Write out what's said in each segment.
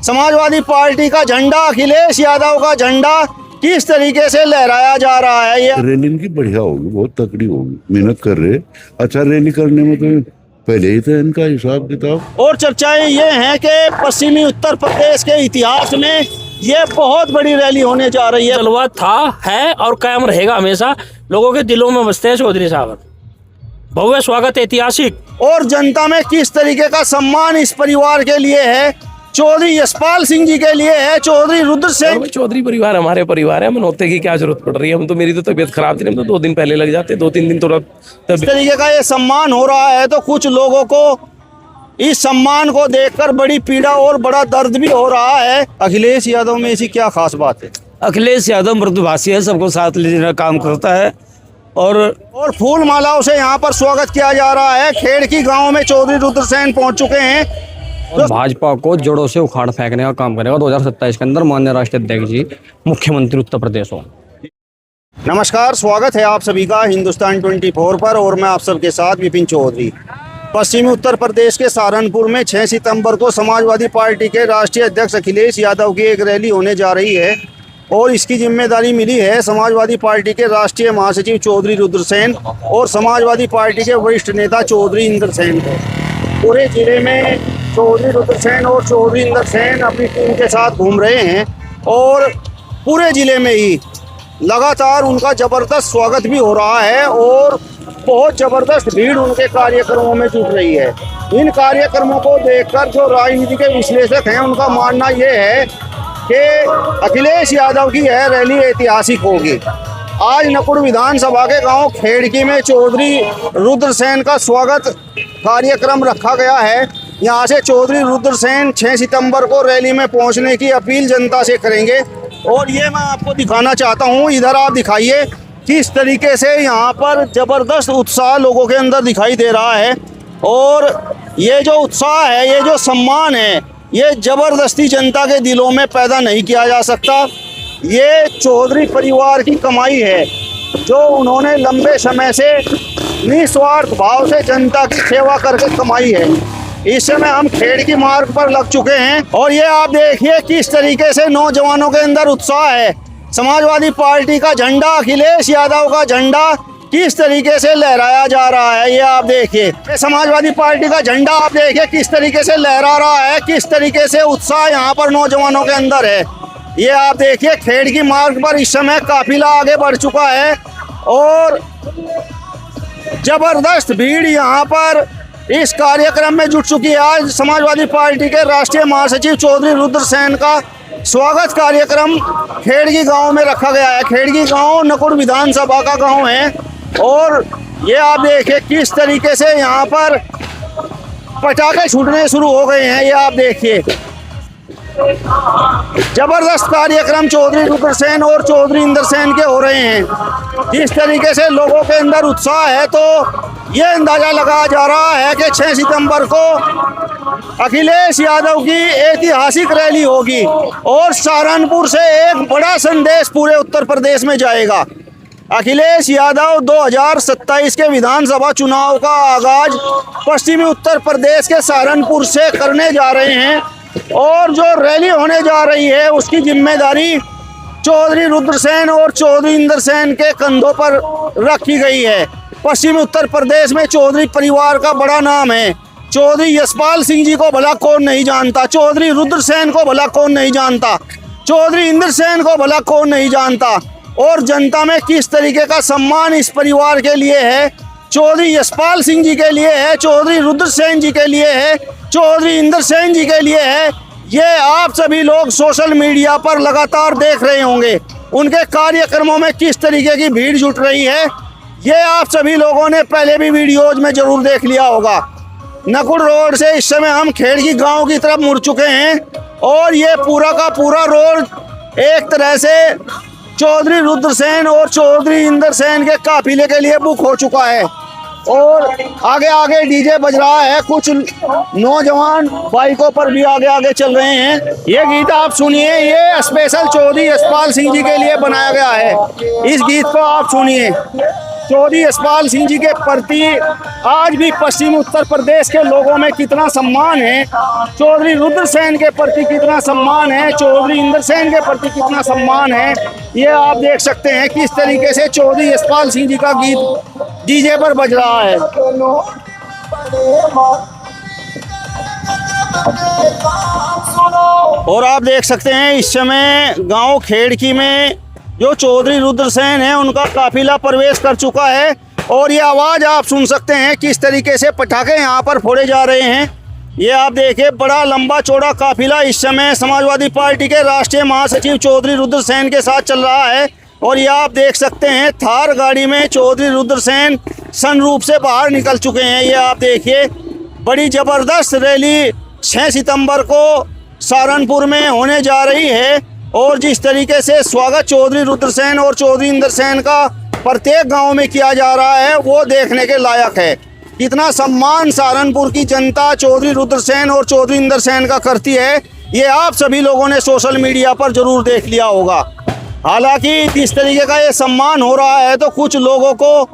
Samajwadi party का झंडा, अखिलेश यादव का झंडा किस तरीके से लहराया जा रहा है। ये रैली इनकी बढ़िया होगी, बहुत तकड़ी होगी, मेहनत कर रहे। अच्छा रैली करने में तो पहले ही था इनका हिसाब किताब। और चर्चाएं ये हैं कि पश्चिमी उत्तर प्रदेश के इतिहास में ये बहुत बड़ी रैली होने जा रही है। जलवा था, है और कायम रहेगा, हमेशा लोगों के दिलों में बसते हैं चौधरी साहब। भव्य स्वागत, ऐतिहासिक। और जनता में किस तरीके का सम्मान इस परिवार के लिए है, चौधरी यशपाल सिंह जी के लिए है, चौधरी रुद्र सिंह। चौधरी परिवार हमारे परिवार है, मनौते की क्या जरूरत पड़ रही है। हम तो, मेरी तो तबीयत खराब थी, हम तो 2 दिन पहले लग जाते, 2-3 दिन तो इस तरीके का ये सम्मान हो रहा है तो कुछ लोगों को इस सम्मान को देखकर बड़ी पीड़ा और बड़ा दर्द भी हो रहा है। अखिलेश यादव में ऐसी क्या खास बात है? अखिलेश यादव मृदुभाषी है, सबको साथ लेने का काम करता है। और फूल मालाओं से यहाँ पर स्वागत किया जा रहा है। खेड़की गांव में चौधरी रुद्रसेन पहुंच चुके हैं। भाजपा को जड़ों से उखाड़ फेंकने का काम करेगा 2027 के अंदर माननीय राष्ट्रीय अध्यक्ष जी मुख्यमंत्री उत्तर प्रदेश हो। नमस्कार, स्वागत है आप सभी का हिंदुस्तान 24 पर और मैं आप सबके साथ विपिन चौधरी। पश्चिमी उत्तर प्रदेश के सहारनपुर में 6 सितंबर को समाजवादी पार्टी के राष्ट्रीय अध्यक्ष अखिलेश यादव की एक रैली होने जा रही है और इसकी जिम्मेदारी मिली है समाजवादी पार्टी के राष्ट्रीय महासचिव चौधरी रुद्रसेन और समाजवादी पार्टी के वरिष्ठ नेता चौधरी इंदर सेन को। पूरे जिले में चौधरी रुद्रसेन और चौधरी इंदर सेन अपनी टीम के साथ घूम रहे हैं और पूरे जिले में ही लगातार उनका ज़बरदस्त स्वागत भी हो रहा है और बहुत ज़बरदस्त भीड़ उनके कार्यक्रमों में जुट रही है। इन कार्यक्रमों को देखकर जो राजनीति के विश्लेषक हैं उनका मानना ये है कि अखिलेश यादव की यह रैली ऐतिहासिक होगी। आज नकुड़ विधानसभा के गांव खेड़की में चौधरी रुद्रसेन का स्वागत कार्यक्रम रखा गया है। यहां से चौधरी रुद्रसेन 6 सितंबर को रैली में पहुंचने की अपील जनता से करेंगे और ये मैं आपको दिखाना चाहता हूं। इधर आप दिखाइए किस तरीके से यहाँ पर ज़बरदस्त उत्साह लोगों के अंदर दिखाई दे रहा है और ये जो उत्साह है, ये जो सम्मान है, ये ज़बरदस्ती जनता के दिलों में पैदा नहीं किया जा सकता। ये चौधरी परिवार की कमाई है जो उन्होंने लंबे समय से निस्वार्थ भाव से जनता की सेवा करके कमाई है। इस समय हम खेड़की मार्ग पर लग चुके हैं और ये आप देखिए किस तरीके से नौजवानों के अंदर उत्साह है। समाजवादी पार्टी का झंडा, अखिलेश यादव का झंडा किस तरीके से लहराया जा रहा है, ये आप देखिए। समाजवादी पार्टी का झंडा आप देखिए किस तरीके से लहरा रहा है, किस तरीके से उत्साह यहाँ पर नौजवानों के अंदर है। ये आप देखिए खेड़की मार्ग पर इस समय काफिला आगे बढ़ चुका है और जबरदस्त भीड़ यहाँ पर इस कार्यक्रम में जुट चुकी है। आज समाजवादी पार्टी के राष्ट्रीय महासचिव चौधरी रुद्रसेन का स्वागत कार्यक्रम खेड़की गांव में रखा गया है। खेड़की गांव नकुड़ विधानसभा का गांव है और ये आप देखिए किस तरीके से यहाँ पर पटाखे छूटने शुरू हो गए हैं। ये आप देखिए जबरदस्त कार्यक्रम चौधरी रुद्रसेन और चौधरी इंदर सेन के हो रहे हैं। जिस तरीके से लोगों के अंदर उत्साह है तो ये अंदाजा लगाया जा रहा है कि 6 सितंबर को अखिलेश यादव की ऐतिहासिक रैली होगी और सहारनपुर से एक बड़ा संदेश पूरे उत्तर प्रदेश में जाएगा। अखिलेश यादव 2027 के विधानसभा चुनाव का आगाज पश्चिमी उत्तर प्रदेश के सहारनपुर से करने जा रहे हैं और जो रैली होने जा रही है उसकी जिम्मेदारी चौधरी रुद्रसेन और चौधरी इंदर सेन के कंधों पर रखी गई है। पश्चिमी उत्तर प्रदेश में चौधरी परिवार का बड़ा नाम है। चौधरी यशपाल सिंह जी को भला कौन नहीं जानता, चौधरी रुद्रसेन को भला कौन नहीं जानता, चौधरी इंदर सेन को भला कौन नहीं जानता। और जनता में किस तरीके का सम्मान इस परिवार के लिए है, चौधरी यशपाल सिंह जी के लिए है, चौधरी रुद्रसेन जी के लिए है, चौधरी इंदर सेन जी के लिए है, ये आप सभी लोग सोशल मीडिया पर लगातार देख रहे होंगे। उनके कार्यक्रमों में किस तरीके की भीड़ जुट रही है ये आप सभी लोगों ने पहले भी वीडियोज में जरूर देख लिया होगा। नकुड़ रोड से इस समय हम खेड़की गांव की तरफ मुड़ चुके हैं और ये पूरा का पूरा रोड एक तरह से चौधरी रुद्रसेन और चौधरी इंदर सेन के काफिले के लिए बुक हो चुका है और आगे आगे डीजे बज रहा है। कुछ नौजवान बाइकों पर भी आगे आगे चल रहे हैं। ये गीत आप सुनिए, ये स्पेशल चौधरी यशपाल सिंह जी के लिए बनाया गया है। इस गीत को आप सुनिए। चौधरी यशपाल सिंह जी के प्रति आज भी पश्चिमी उत्तर प्रदेश के लोगों में कितना सम्मान है, चौधरी रुद्रसेन के प्रति कितना सम्मान है, चौधरी इंद्र सेन के प्रति कितना सम्मान है, ये आप देख सकते हैं किस तरीके से चौधरी यशपाल सिंह जी का गीत डीजे पर बज रहा है। और आप देख सकते हैं इस समय गांव खेड़की में जो चौधरी रुद्रसेन है उनका काफिला प्रवेश कर चुका है और ये आवाज़ आप सुन सकते हैं किस तरीके से पटाखे यहाँ पर फोड़े जा रहे हैं। ये आप देखिए बड़ा लंबा चौड़ा काफिला इस समय समाजवादी पार्टी के राष्ट्रीय महासचिव चौधरी रुद्रसेन के साथ चल रहा है और ये आप देख सकते हैं थार गाड़ी में चौधरी रुद्रसेन सनरूफ से बाहर निकल चुके हैं। ये आप देखिए बड़ी ज़बरदस्त रैली 6 सितंबर को सहारनपुर में होने जा रही है और जिस तरीके से स्वागत चौधरी रुद्रसेन और चौधरी इंद्र सेन का प्रत्येक गांव में किया जा रहा है वो देखने के लायक है। कितना सम्मान सहारनपुर की जनता चौधरी रुद्रसेन और चौधरी इंद्र सेन का करती है ये आप सभी लोगों ने सोशल मीडिया पर जरूर देख लिया होगा। हालांकि जिस तरीके का ये सम्मान हो रहा है तो कुछ लोगों को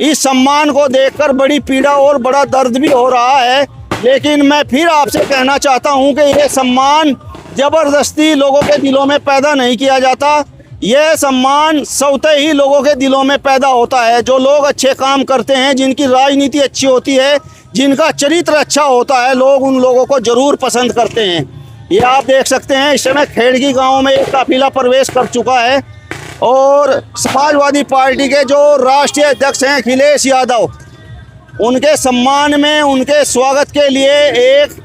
इस सम्मान को देखकर बड़ी पीड़ा और बड़ा दर्द भी हो रहा है, लेकिन मैं फिर आपसे कहना चाहता हूं कि यह सम्मान ज़बरदस्ती लोगों के दिलों में पैदा नहीं किया जाता। यह सम्मान स्वतः ही लोगों के दिलों में पैदा होता है। जो लोग अच्छे काम करते हैं, जिनकी राजनीति अच्छी होती है, जिनका चरित्र अच्छा होता है, लोग उन लोगों को ज़रूर पसंद करते हैं। ये आप देख सकते हैं इस समय खेड़की गांव में एक काफिला प्रवेश कर चुका है और समाजवादी पार्टी के जो राष्ट्रीय अध्यक्ष हैं अखिलेश यादव, उनके सम्मान में उनके स्वागत के लिए एक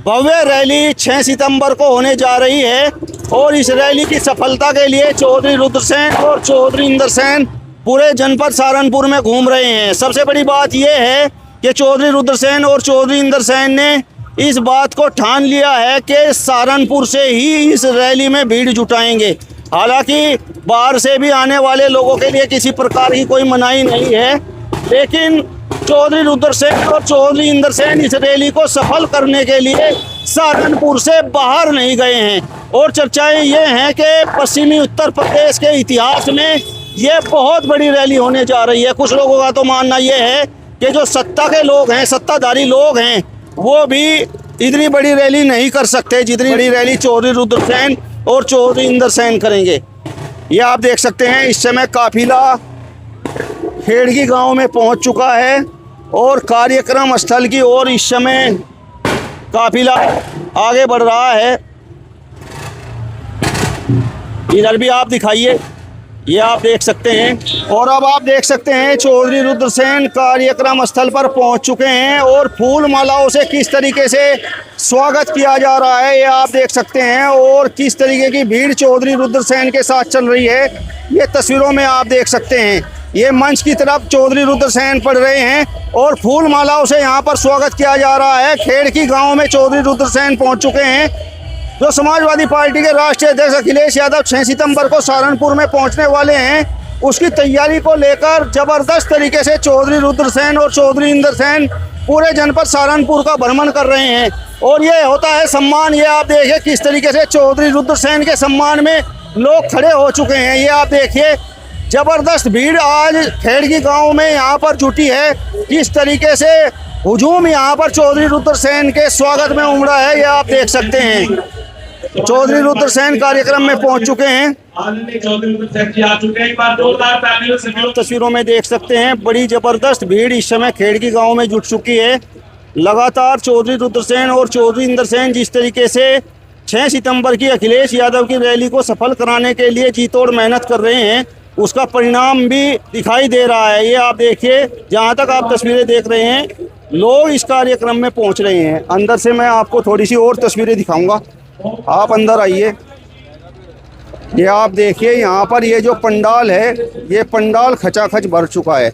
भव्य रैली 6 सितंबर को होने जा रही है और इस रैली की सफलता के लिए चौधरी रुद्रसेन और चौधरी इंद्र सेन पूरे जनपद सहारनपुर में घूम रहे हैं। सबसे बड़ी बात यह है कि चौधरी रुद्रसेन और चौधरी इंद्र सेन ने इस बात को ठान लिया है कि सहारनपुर से ही इस रैली में भीड़ जुटाएंगे। हालांकि बाहर से भी आने वाले लोगों के लिए किसी प्रकार की कोई मनाही नहीं है, लेकिन चौधरी रुद्रसेन और चौधरी इंद्र सेन इस रैली को सफल करने के लिए सहारनपुर से बाहर नहीं गए हैं। और चर्चाएं ये हैं कि पश्चिमी उत्तर प्रदेश के इतिहास में ये बहुत बड़ी रैली होने जा रही है। कुछ लोगों का तो मानना ये है कि जो सत्ता के लोग हैं, सत्ताधारी लोग हैं, वो भी इतनी बड़ी रैली नहीं कर सकते जितनी बड़ी रैली चौधरी रुद्रसेन और चौधरी इंद्र सेन करेंगे। ये आप देख सकते हैं इस समय काफिला खेड़की गांव में पहुंच चुका है और कार्यक्रम स्थल की ओर इस समय काफिला आगे बढ़ रहा है। इधर भी आप दिखाइए, ये आप देख सकते हैं। और अब आप देख सकते हैं चौधरी रुद्रसेन कार्यक्रम स्थल पर पहुंच चुके हैं और फूल मालाओं से किस तरीके से स्वागत किया जा रहा है ये आप देख सकते हैं और किस तरीके की भीड़ चौधरी रुद्रसेन के साथ चल रही है ये तस्वीरों में आप देख सकते हैं। ये मंच की तरफ चौधरी रुद्रसेन पढ़ रहे हैं और फूल मालाओं से यहाँ पर स्वागत किया जा रहा है। खेड़की गांव में चौधरी रुद्रसेन पहुँच चुके हैं। जो समाजवादी पार्टी के राष्ट्रीय अध्यक्ष अखिलेश यादव 6 सितंबर को सहारनपुर में पहुंचने वाले हैं, उसकी तैयारी को लेकर जबरदस्त तरीके से चौधरी रुद्रसेन और चौधरी इंद्र सेन पूरे जनपद सहारनपुर का भ्रमण कर रहे हैं। और ये होता है सम्मान। ये आप देखिए किस तरीके से चौधरी रुद्रसेन के सम्मान में लोग खड़े हो चुके हैं। ये आप देखिए जबरदस्त भीड़ आज खेड़की गाँव में यहाँ पर जुटी है। किस तरीके से हुजूम यहाँ पर चौधरी रुद्रसेन के स्वागत में उमड़ा है ये आप देख सकते हैं। चौधरी रुद्रसेन कार्यक्रम में पहुंच चुके हैं। तस्वीरों में देख सकते हैं बड़ी जबरदस्त भीड़ इस समय खेड़की गांव में जुट चुकी है। लगातार चौधरी रुद्रसेन और चौधरी इंद्र सेन जिस तरीके से 6 सितंबर की अखिलेश यादव की रैली को सफल कराने के लिए जी तोड़ मेहनत कर रहे हैं, उसका परिणाम भी दिखाई दे रहा है। ये आप देखिए, जहाँ तक आप तस्वीरें देख रहे हैं, लोग इस कार्यक्रम में पहुँच रहे हैं। अंदर से मैं आपको थोड़ी सी और तस्वीरें दिखाऊंगा, आप अंदर आइए। ये आप देखिए यहाँ पर ये जो पंडाल है, ये पंडाल खचाखच भर चुका है।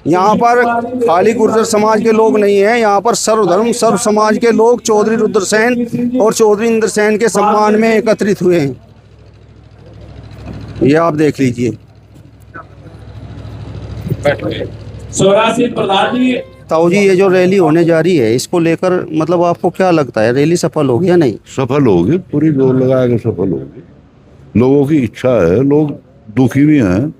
यहाँ पर खाली गुर्जर समाज के लोग नहीं हैं, यहाँ पर सर्वधर्म सर्व समाज के लोग चौधरी रुद्रसेन और चौधरी इंद्र सेन के सम्मान में एकत्रित हुए हैं। ये आप देख लीजिए। ताऊ जी, ये जो रैली होने जा रही है, इसको लेकर मतलब आपको क्या लगता है, रैली सफल होगी या नहीं? सफल होगी, पूरी जोर लगा के सफल होगी। लोगों की इच्छा है, लोग दुखी भी हैं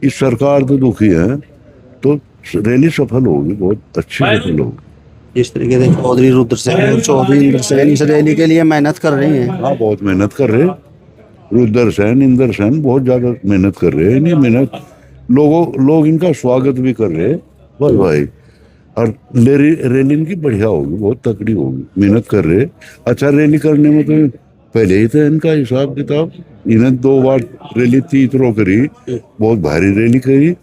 इस सरकार तो दुखी है, तो रैली सफल होगी, बहुत अच्छी सफल होगी। जिस तरीके से चौधरी रुद्रसेन और चौधरी इंद्र सेन इस रैली के लिए मेहनत कर रहे हैं। हाँ, बहुत मेहनत कर रहे हैं। रुद्र सेन, इंद्र सेन बहुत ज्यादा मेहनत कर रहे हैं। नहीं मेहनत, लोग इनका स्वागत भी कर रहे हैं। बस भाई, और रैली इनकी बढ़िया होगी, बहुत तकड़ी होगी, मेहनत कर रहे हैं। अच्छा, रैली करने में तो पहले ही था इनका हिसाब किताब। इन्हें 2 बार रैली तीसरों करी, बहुत भारी रैली करी,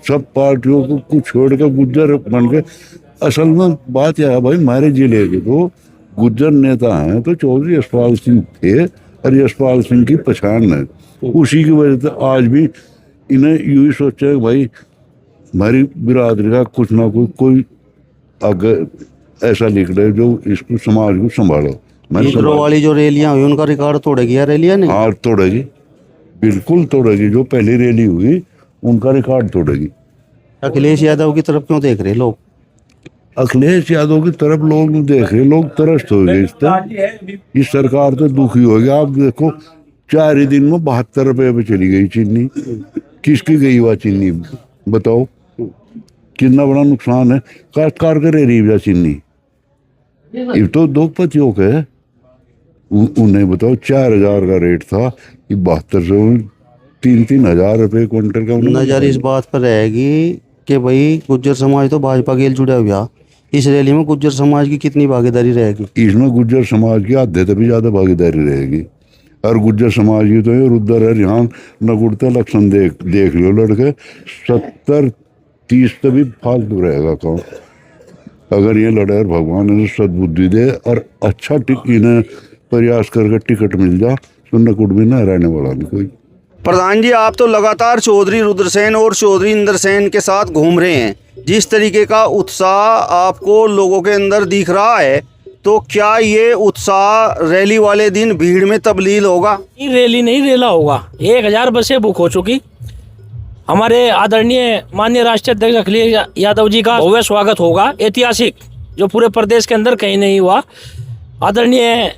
सब पार्टियों को छोड़कर गुज्जर बन के। असल में बात यह है भाई, हमारे जिले के तो गुज्जर नेता हैं तो चौधरी यशपाल सिंह थे, और यशपाल सिंह की पहचान है। उसी की वजह से आज भी इन्हें यूं ही सोचा है भाई, हमारी बिरादरी का कुछ ना कोई आगे ऐसा निकले जो इसको समाज को संभालो। तीसरों वाली जो रैलियां हुई उनका रिकॉर्ड तोड़ेगी या रैलियां नहीं? हाँ, तोड़ेगी, बिल्कुल तोड़ेगी। जो पहली रैली हुई उनका रिकॉर्ड तोड़ेगी। अखिलेश यादव की तरफ क्यों देख रहे लोग? अखिलेश यादव की तरफ लोग नहीं देख रहे, लोग तरस्त हो गए इस तरह। इस सरकार तो दुखी हो गया। आप देखो, 4 ही दिन में 72 रुपए पे चली गई चीनी। किसकी गई हुआ चीनी बताओ, कितना बड़ा नुकसान है। काट कर रही है चीनी। ये तो 2 पतियों का है। उन्हें बताओ, 4,000 का रेट था, ये 7200 3-3 हजार रुपए क्विंटल का। नजर इस बात पर रहेगी कि भाई गुज्जर समाज तो भाजपा के जुड़ा हुआ। इस रैली में गुज्जर समाज की कितनी भागीदारी रहेगी? इसमें गुज्जर समाज की आधे से भी ज्यादा भागीदारी रहेगी। और गुज्जर समाज की तो ये रुद्र है, यहाँ नगुड़ते लक्षण देख लो लड़के। 70-30 से भी फालतू रहेगा कौन, अगर ये लड़े और भगवान इन्हें सद्बुद्धि दे और अच्छा इन्हें प्रयास करके टिकट मिल जा, तो नकुट भी ना रहने वाला नहीं कोई। प्रधान जी, आप तो लगातार चौधरी रुद्रसेन और चौधरी इंद्र सेन के साथ घूम रहे हैं। जिस तरीके का उत्साह आपको लोगों के अंदर दिख रहा है, तो क्या ये उत्साह रैली वाले दिन भीड़ में तब्दील होगा? रैली नहीं, रेला होगा। 1000 बसें बुक हो चुकी। हमारे आदरणीय माननीय राष्ट्रीय अध्यक्ष अखिलेश यादव जी का भव्य स्वागत होगा, ऐतिहासिक, जो पूरे प्रदेश के अंदर कहीं नहीं हुआ। आदरणीय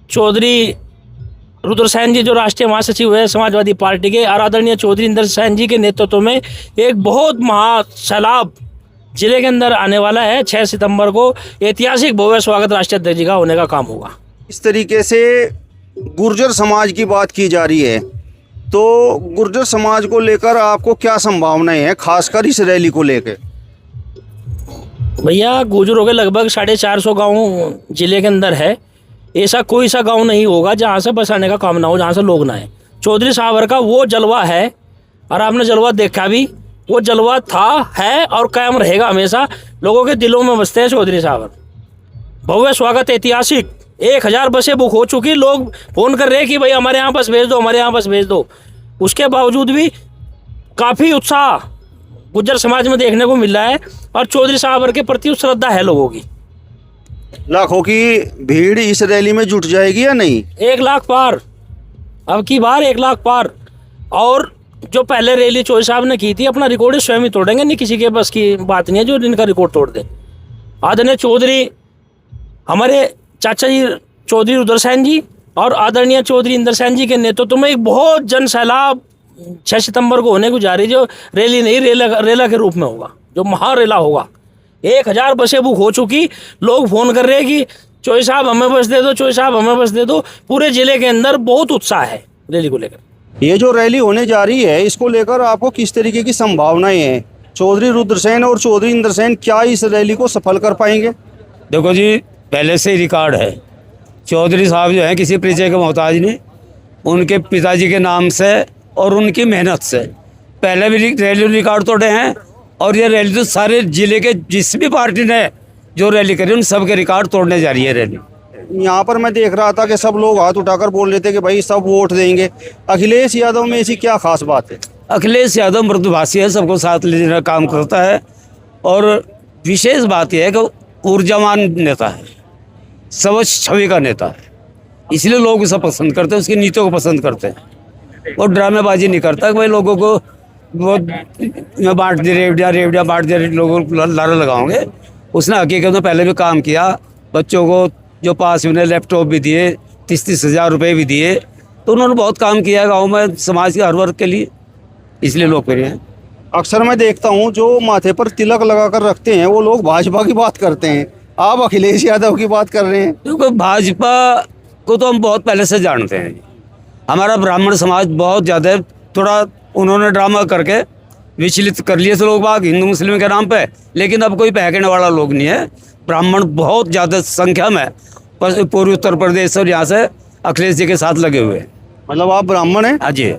चौधरी रुद्रसेन जी जो राष्ट्रीय महासचिव है समाजवादी पार्टी के, और आदरणीय चौधरी इंद्र सेन जी के नेतृत्व में एक बहुत महासैलाब जिले के अंदर आने वाला है। 6 सितंबर को ऐतिहासिक भव्य स्वागत राष्ट्रीय अध्यक्ष जी का होने का काम होगा। इस तरीके से गुर्जर समाज की बात की जा रही है, तो गुर्जर समाज को लेकर आपको क्या संभावनाएं हैं, खासकर इस रैली को लेकर? भैया, गुर्जरों के लगभग 450 गाँव जिले के अंदर है। ऐसा कोई सा गांव नहीं होगा जहां से बसाने का काम ना हो, जहां से लोग ना आए। चौधरी साहब का वो जलवा है, और आपने जलवा देखा भी। वो जलवा था, है और कायम रहेगा हमेशा। लोगों के दिलों में बसते हैं चौधरी साहब। भव्य स्वागत ऐतिहासिक। 1000 बसें बुक हो चुकी। लोग फोन कर रहे हैं कि भाई हमारे यहाँ बस भेज दो, हमारे यहाँ बस भेज दो। उसके बावजूद भी काफ़ी उत्साह गुज्जर समाज में देखने को मिल रहा है, और चौधरी साहब के प्रति श्रद्धा है लोगों की। लाखों की भीड़ इस रैली में जुट जाएगी या नहीं? 1 लाख पार, अब की बार 1 लाख पार। और जो पहले रैली चौधरी साहब ने की थी, अपना रिकॉर्ड स्वयं ही तोड़ेंगे। नहीं किसी के बस की बात नहीं है जो इनका रिकॉर्ड तोड़ दे। आदरणीय चौधरी हमारे चाचा जी चौधरी रुद्रसेन जी और आदरणीय चौधरी इंद्र सेन जी के नेतृत्व में एक बहुत जन सैलाब 6 सितंबर को होने को जा रही है, जो रैली नहीं रेला के रूप में होगा, जो महारेला होगा। 1000 बसें बुक हो चुकी। लोग फोन कर रहे हैं कि चौधरी साहब हमें बस दे दो, चौधरी साहब हमें बस दे दो। पूरे जिले के अंदर बहुत उत्साह है रैली को लेकर। ये जो रैली होने जा रही है, इसको लेकर आपको किस तरीके की संभावनाएं हैं? चौधरी रुद्रसेन और चौधरी इंद्र सेन क्या इस रैली को सफल कर पाएंगे? देखो जी, पहले से ही रिकॉर्ड है। चौधरी साहब जो है किसी परिचय के मोहताज नहीं, उनके पिताजी के नाम से और उनकी मेहनत से पहले भी रैली रिकॉर्ड तोड़े हैं। और ये रैली तो सारे जिले के जिस भी पार्टी ने जो रैली करी उन सब के रिकॉर्ड तोड़ने जा रही है रैली। यहाँ पर मैं देख रहा था कि सब लोग हाथ उठाकर बोल रहे थे कि भाई सब वोट देंगे। अखिलेश यादव में ऐसी क्या खास बात है? अखिलेश यादव मृदुभाषी है, सबको साथ ले जाने का काम करता है। और विशेष बात यह है कि ऊर्जावान नेता है, स्वच्छ छवि का नेता है, इसलिए लोग उसे पसंद करते हैं, उसकी नीतियों को पसंद करते हैं। वो ड्रामेबाजी नहीं करता कि भाई लोगों को वो मैं बांट दे रेवड़िया बांट दे लोगों को लारा लगाओगे। उसने हकीकत में पहले भी काम किया। बच्चों को जो पास उन्हें लैपटॉप भी दिए, 30-30 हज़ार रुपये भी दिए। तो उन्होंने बहुत काम किया गाँव में समाज के हर वर्ग के लिए। इसलिए लोकप्रिय है। अक्सर मैं देखता हूँ जो माथे पर तिलक लगाकर रखते हैं वो लोग भाजपा की बात करते हैं, आप अखिलेश यादव की बात कर रहे हैं। क्योंकि भाजपा को तो हम बहुत पहले से जानते हैं। हमारा ब्राह्मण समाज बहुत ज़्यादा थोड़ा उन्होंने ड्रामा करके विचलित कर लिए थे लोग बाग हिंदू मुस्लिम के नाम पे, लेकिन अब कोई बहकने वाला लोग नहीं है। ब्राह्मण बहुत ज़्यादा संख्या में पूर्वी उत्तर प्रदेश और यहाँ से अखिलेश जी के साथ लगे हुए हैं। मतलब आप ब्राह्मण हैं? हाँ जी,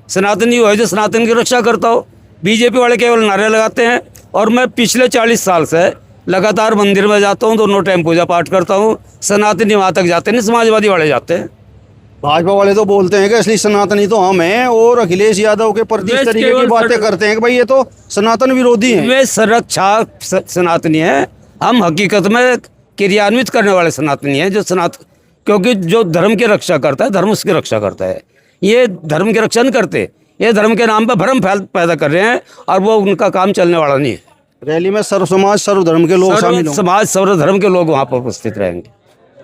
सनातनी हो जो सनातन की रक्षा करता हो। बीजेपी वाले केवल नारे लगाते हैं, और मैं पिछले 40 साल से लगातार मंदिर में जाता हूँ, दोनों टाइम पूजा पाठ करता हूँ। सनातनी वहाँ तक जाते नहीं, समाजवादी वाले जाते हैं। भाजपा वाले तो बोलते हैं कि असली सनातनी तो हम हैं, और अखिलेश यादव के प्रति इस तरीके की बातें करते हैं कि भाई ये तो सनातन विरोधी हैं। वे सुरक्षा सनातनी है, हम हकीकत में क्रियान्वित करने वाले सनातनी हैं। जो क्योंकि जो धर्म की रक्षा करता है, धर्म उसकी रक्षा करता है। ये धर्म की रक्षा नहीं करते, ये धर्म के नाम पर भ्रम पैदा कर रहे हैं, और वो उनका काम चलने वाला नहीं है। रैली में सर्व समाज सर्व धर्म के लोग शामिल होंगे। समाज सर्व धर्म के लोग वहाँ पर उपस्थित रहेंगे।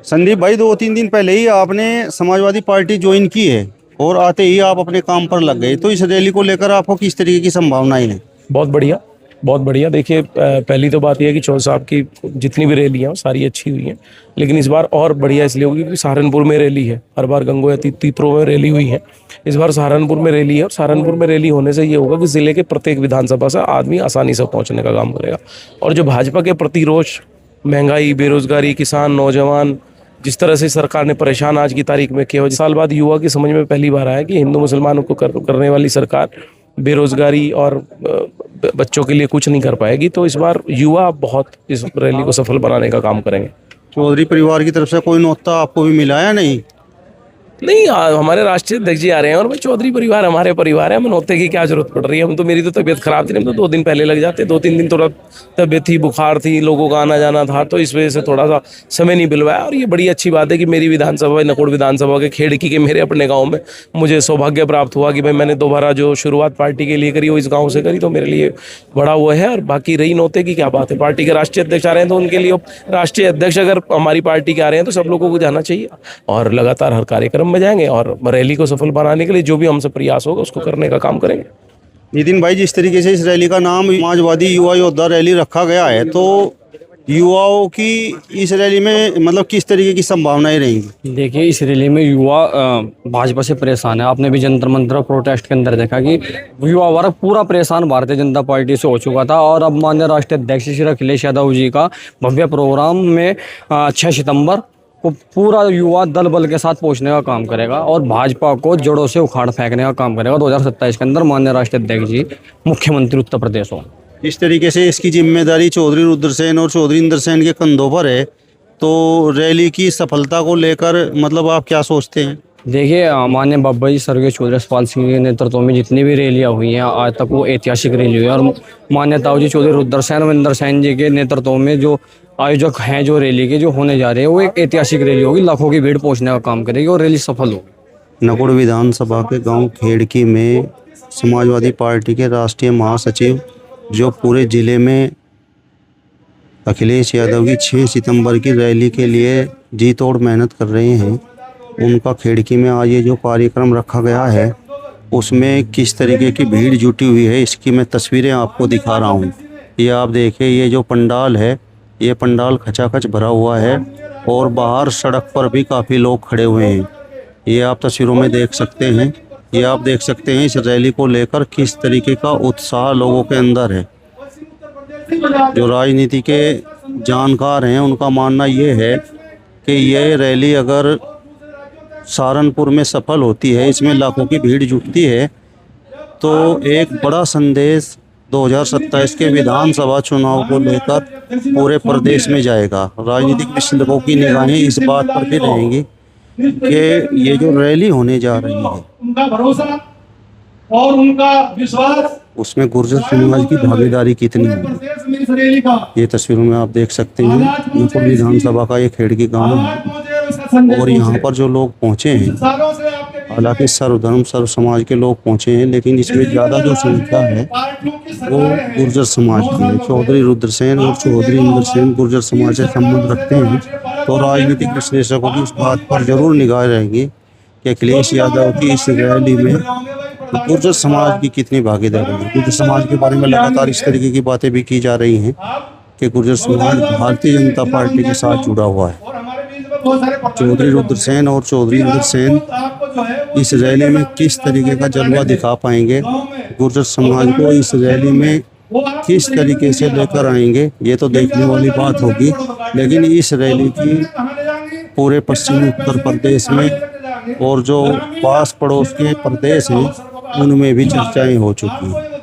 संदीप भाई, 2-3 दिन पहले ही आपने समाजवादी पार्टी ज्वाइन की है और आते ही आप अपने काम पर लग गए, तो इस रैली को लेकर आपको किस तरीके की संभावनाएं हैं? बहुत बढ़िया, बहुत बढ़िया। देखिए, पहली तो बात यह है कि चौधरी साहब की जितनी भी रैली हैं वो सारी अच्छी हुई हैं, लेकिन इस बार और बढ़िया इसलिए होगी क्योंकि सहारनपुर में रैली है। हर बार गंगोया तीतरो में रैली हुई है, इस बार सहारनपुर में रैली है। और सहारनपुर में रैली होने से ये होगा कि ज़िले के प्रत्येक विधानसभा से आदमी आसानी से पहुँचने का काम करेगा। और जो भाजपा के प्रति रोष, महंगाई, बेरोजगारी, किसान, नौजवान, जिस तरह से सरकार ने परेशान आज की तारीख में किया, साल बाद युवा की समझ में पहली बार आया कि हिंदू मुसलमानों को करने वाली सरकार बेरोजगारी और बच्चों के लिए कुछ नहीं कर पाएगी। तो इस बार युवा बहुत इस रैली को सफल बनाने का काम करेंगे। चौधरी परिवार की तरफ से कोई न्योता आपको भी मिला या नहीं? नहीं, हमारे राष्ट्रीय अध्यक्ष जी आ रहे हैं और भाई चौधरी परिवार हमारे परिवार है, हमें नौते की क्या जरूरत पड़ रही है। हम तो, मेरी तो तबीयत खराब थी, हम तो 2 दिन पहले लग जाते, 2-3 दिन थोड़ा तबीयत थी, बुखार थी, लोगों का आना जाना था, तो इस वजह से थोड़ा सा समय नहीं मिल पाया। और ये बड़ी अच्छी बात है कि मेरी विधानसभा, नकोड़ विधानसभा के खेड़की के मेरे अपने गाँव में मुझे सौभाग्य प्राप्त हुआ कि भाई मैंने दोबारा जो शुरुआत पार्टी के लिए करी वो इस गाँव से करी, तो मेरे लिए बड़ा वो है। और बाकी रही नौते की क्या बात है, पार्टी के राष्ट्रीय अध्यक्ष आ रहे हैं तो उनके लिए राष्ट्रीय अध्यक्ष अगर हमारी पार्टी के आ रहे हैं तो सब लोगों को जाना चाहिए, और लगातार हर कार्यक्रम में जाएंगे और रैली को सफल बनाने के लिए जो भी हमसे प्रयास होगा उसको करने का काम करेंगे। नितिन भाई, जिस तरीके से इस रैली का नाम समाजवादी युवा योद्धा रैली रखा गया है, तो युवाओं की इस रैली में मतलब किस तरीके की संभावनाएं रहेंगी? देखिए, इस रैली में युवा भाजपा से परेशान है। आपने भी जंतर मंतर प्रोटेस्ट के अंदर देखा कि युवा वर्ग पूरा परेशान भारतीय जनता पार्टी से हो चुका था। और अब माननीय राष्ट्रीय अध्यक्ष श्री अखिलेश यादव जी का भव्य प्रोग्राम में 6 सितंबर को पूरा युवा दल बल के साथ पहुंचने का काम करेगा और भाजपा को जड़ों से उखाड़ फेंकने का काम करेगा। 2027 के अंदर माननीय राष्ट्रीय अध्यक्ष जी मुख्यमंत्री उत्तर प्रदेश हो। इस तरीके से इसकी जिम्मेदारी चौधरी रुद्रसेन और चौधरी इंद्रसेन के कंधों पर है, तो रैली की सफलता को लेकर मतलब आप क्या सोचते हैं? देखिए, माननीय बाबा जी स्वर्गीय चौधरी यशपाल सिंह के नेतृत्व में जितनी भी रैलियाँ हुई हैं आज तक वो ऐतिहासिक रैली हुई है। और माननीय ताऊ जी चौधरी रुद्रसेन और इंद्रसेन जी के नेतृत्व में जो आयोजक हैं जो रैली के जो होने जा रहे हैं वो एक ऐतिहासिक रैली होगी, लाखों की भीड़ पहुंचने का काम करेगी और रैली सफल होगी। नकोड़ विधानसभा के गांव खेड़की में समाजवादी पार्टी के राष्ट्रीय महासचिव जो पूरे जिले में अखिलेश यादव की 6 सितंबर की रैली के लिए जी तोड़ मेहनत कर रहे हैं, उनका खेड़की में आज ये जो कार्यक्रम रखा गया है उसमें किस तरीके की भीड़ जुटी हुई है इसकी मैं तस्वीरें आपको दिखा रहा हूँ। ये आप देखिए, ये जो पंडाल है ये पंडाल खचाखच भरा हुआ है और बाहर सड़क पर भी काफ़ी लोग खड़े हुए हैं। ये आप तस्वीरों में देख सकते हैं। ये आप देख सकते हैं इस रैली को लेकर किस तरीके का उत्साह लोगों के अंदर है। जो राजनीति के जानकार हैं उनका मानना ये है कि ये रैली अगर सहारनपुर में सफल होती है, इसमें लाखों की भीड़ जुटती है, तो एक बड़ा संदेश 2027 के विधानसभा चुनाव को लेकर पूरे प्रदेश में जाएगा। राजनीतिक विश्लेषकों की निगाहें इस बात पर भी रहेंगी कि ये जो रैली होने जा रही है उनका भरोसा और उनका विश्वास, उसमें गुर्जर समाज की भागीदारी कितनी होगी। ये तस्वीरों में आप देख सकते हैं नकोड़ विधानसभा का ये खेड़की गांव है और यहाँ पर जो लोग पहुँचे हैं, हालांकि सर्वधर्म सर्व समाज के लोग पहुँचे हैं, लेकिन इसमें ज़्यादा जो संख्या है वो गुर्जर समाज की है। चौधरी रुद्रसेन और चौधरी इंद्रसेन गुर्जर समाज से संबंध रखते हैं, तो राजनीतिक विश्लेषकों की इस बात पर जरूर निगाह रहेंगी कि अखिलेश यादव की इस रैली में गुर्जर समाज की कितनी भागीदारी है। गुर्जर समाज के बारे में लगातार इस तरीके की बातें भी की जा रही हैं कि गुर्जर समाज भारतीय जनता पार्टी के साथ जुड़ा हुआ है। चौधरी रुद्रसेन और चौधरी इंद्रसेन इस रैली में किस तरीके का जलवा दिखा पाएंगे, गुर्जर समाज को इस रैली में किस तरीके से लेकर आएंगे, ये तो देखने वाली बात होगी। लेकिन इस रैली की पूरे पश्चिमी उत्तर प्रदेश में और जो पास पड़ोस के प्रदेश हैं उनमें भी चर्चाएं हो चुकी हैं।